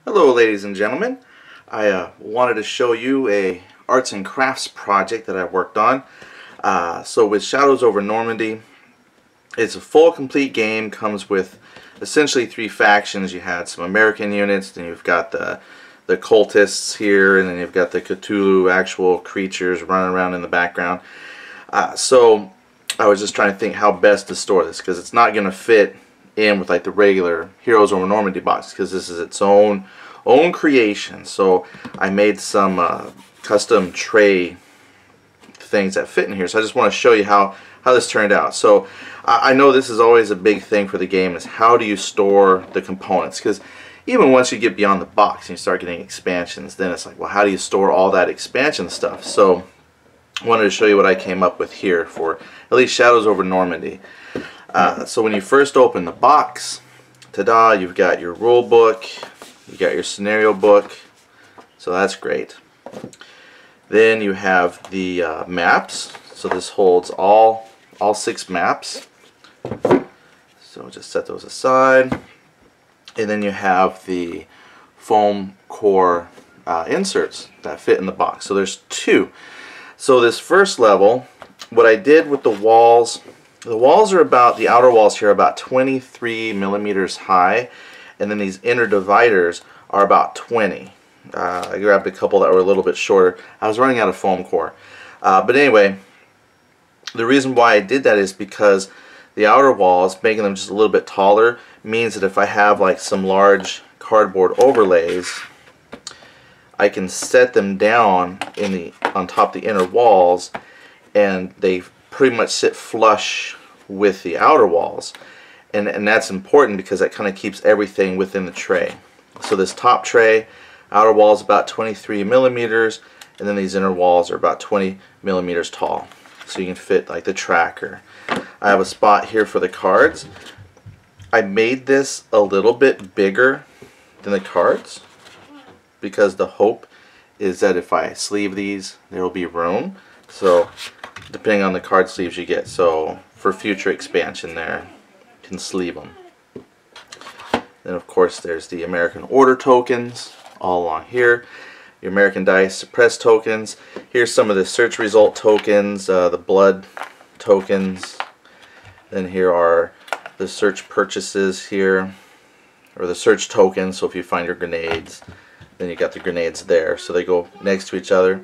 Hello ladies and gentlemen. I wanted to show you a arts and crafts project that I worked on. So with Shadows over Normandy, it's a full complete game, comes with essentially three factions. You had some American units, then you've got the cultists here, and then you've got the Cthulhu actual creatures running around in the background. So I was just trying to think how best to store this, because it's not going to fit in with like the regular Heroes over Normandy box, because this is its own creation. So I made some custom tray things that fit in here. So I just want to show you how this turned out. So I know this is always a big thing for the game, is how do you store the components, because even once you get beyond the box and you start getting expansions, then it's like, well, how do you store all that expansion stuff? So I wanted to show you what I came up with here for at least Shadows over Normandy. So when you first open the box, ta-da, you've got your rule book, you got your scenario book, so that's great. Then you have the maps, so this holds all 6 maps. So just set those aside. And then you have the foam core inserts that fit in the box. So there's 2. So this first level, what I did with the walls are about, the outer walls here are about 23 millimeters high, and then these inner dividers are about 20. I grabbed a couple that were a little bit shorter. I was running out of foam core. But anyway, the reason why I did that is because the outer walls, making them just a little bit taller, means that if I have like some large cardboard overlays, I can set them down on top of the inner walls, and they pretty much sit flush with the outer walls. And that's important because that kind of keeps everything within the tray. So this top tray, outer wall is about 23 millimeters, and then these inner walls are about 20 millimeters tall. So you can fit like the tracker. I have a spot here for the cards. I made this a little bit bigger than the cards because the hope is that if I sleeve these, there will be room. So depending on the card sleeves you get, so for future expansion there, you can sleeve them. Then of course there's the American Order tokens all along here. Your American Dice Suppress tokens. Here's some of the search result tokens, the blood tokens. Then here are the search purchases here, or the search tokens. So if you find your grenades, then you got the grenades there. So they go next to each other.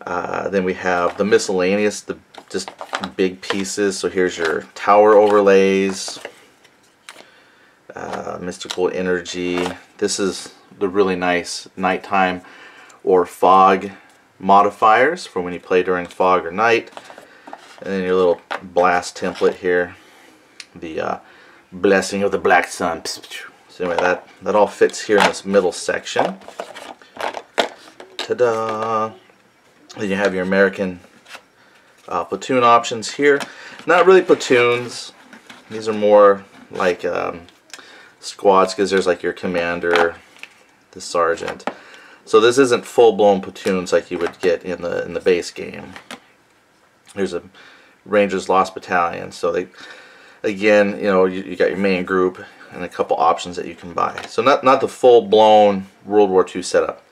Then we have the miscellaneous, the just big pieces. So here's your tower overlays, mystical energy. This is the really nice nighttime or fog modifiers for when you play during fog or night. And then your little blast template here, the blessing of the black sun. So anyway, that all fits here in this middle section. Ta-da! Then you have your American platoon options here. Not really platoons. These are more like squads, because there's like your commander, the sergeant. So this isn't full-blown platoons like you would get in the base game. Here's a Rangers Lost Battalion. So they, again, you know, you got your main group and a couple options that you can buy. So not the full-blown World War II setup.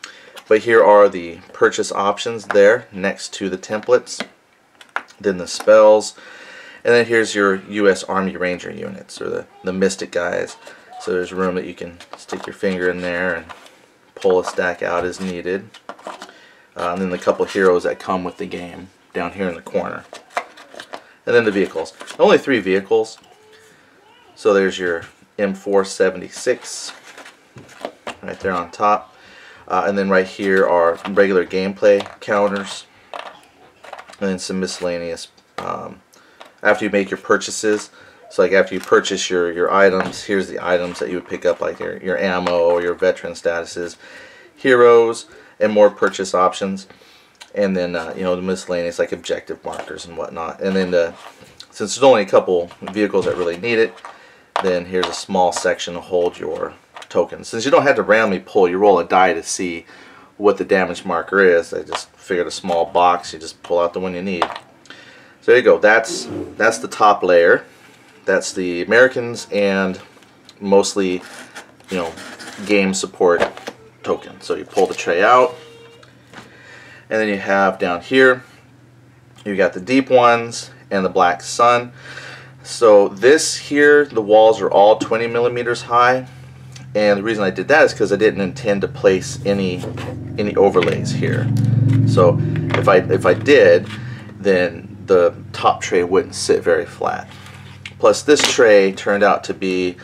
But here are the purchase options there next to the templates. Then the spells. And then here's your U.S. Army Ranger units, or the Mystic guys. So there's room that you can stick your finger in there and pull a stack out as needed. And then the couple heroes that come with the game down here in the corner. And then the vehicles. Only 3 vehicles. So there's your M476 right there on top. And then right here are regular gameplay counters. And then some miscellaneous. After you make your purchases, so like after you purchase your items, here's the items that you would pick up, like your ammo or your veteran statuses, heroes, and more purchase options. And then you know, the miscellaneous like objective markers and whatnot. And then since there's only a couple vehicles that really need it, then here's a small section to hold your tokens. Since you don't have to randomly pull, you roll a die to see what the damage marker is. I just figured a small box, you just pull out the one you need. So there you go. That's the top layer. That's the Americans and mostly, you know, game support So you pull the tray out, and then you have down here, you got the deep ones and the black sun. So this here, the walls are all 20 millimeters high, and the reason I did that is because I didn't intend to place any overlays here. So if I did, then the top tray wouldn't sit very flat. Plus this tray turned out to be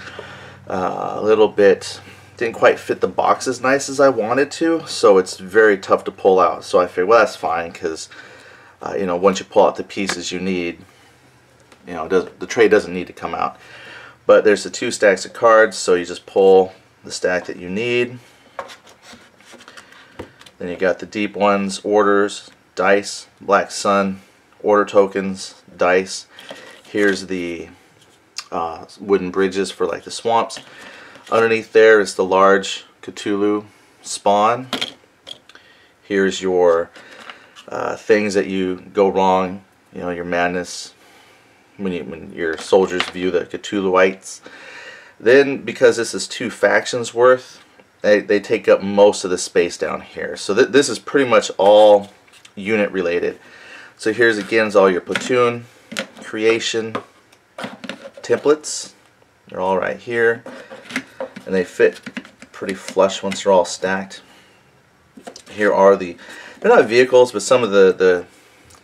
a little bit, didn't quite fit the box as nice as I wanted to, so it's very tough to pull out. So I figured, well, that's fine, because you know, once you pull out the pieces you need, you know, the tray doesn't need to come out. But there's the 2 stacks of cards, so you just pull the stack that you need. Then you got the deep ones, orders, dice, black sun, order tokens, dice. Here's the wooden bridges for like the swamps. Underneath there is the large Cthulhu spawn. Here's your things that you go wrong, you know, your madness, when your soldiers view the Cthulhuites. Then, because this is 2 factions worth, they take up most of the space down here. So this is pretty much all unit related. So here's again all your platoon creation templates. They're all right here, and they fit pretty flush once they're all stacked. Here are they're not vehicles, but some of the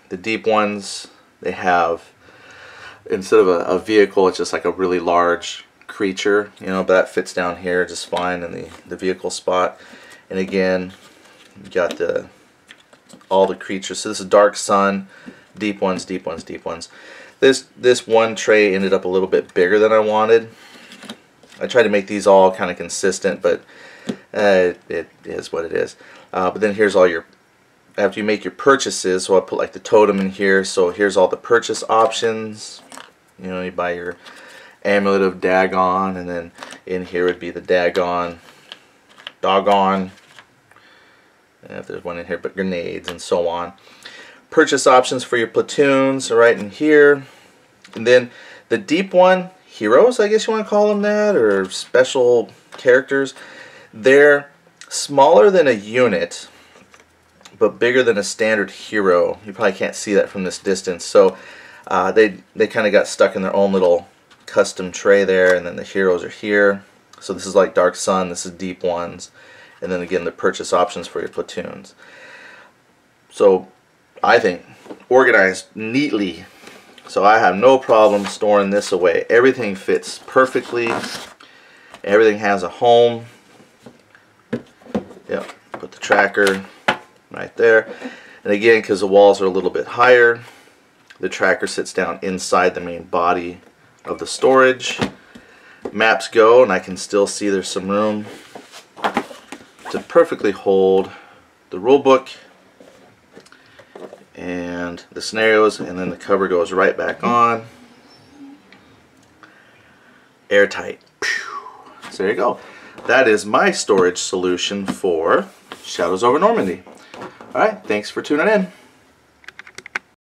deep ones, they have, instead of a vehicle, it's just like a really large creature, you know, but that fits down here just fine in the vehicle spot. And again, you got all the creatures. So this is dark sun, deep ones, deep ones, deep ones. This one tray ended up a little bit bigger than I wanted. I tried to make these all kind of consistent, but it is what it is. But then here's all your, after you make your purchases, so I put like the totem in here. So here's all the purchase options. You know, you buy your amulet of Dagon, and then in here would be the doggone, and if there's one in here, but grenades and so on. Purchase options for your platoons are right in here. And then the deep one, heroes, I guess you want to call them that, or special characters, they're smaller than a unit, but bigger than a standard hero. You probably can't see that from this distance. So they kind of got stuck in their own little custom tray there, and then the heroes are here. So this is like Dark Sun, this is deep ones, and then again the purchase options for your platoons. So I think organized neatly, so I have no problem storing this away. Everything fits perfectly, everything has a home. Yep, put the tracker right there, and again, because the walls are a little bit higher, the tracker sits down inside the main body of the storage. Maps go, and I can still see there's some room to perfectly hold the rule book and the scenarios, and then the cover goes right back on. Airtight. So there you go. That is my storage solution for Shadows over Normandy. Alright, thanks for tuning in.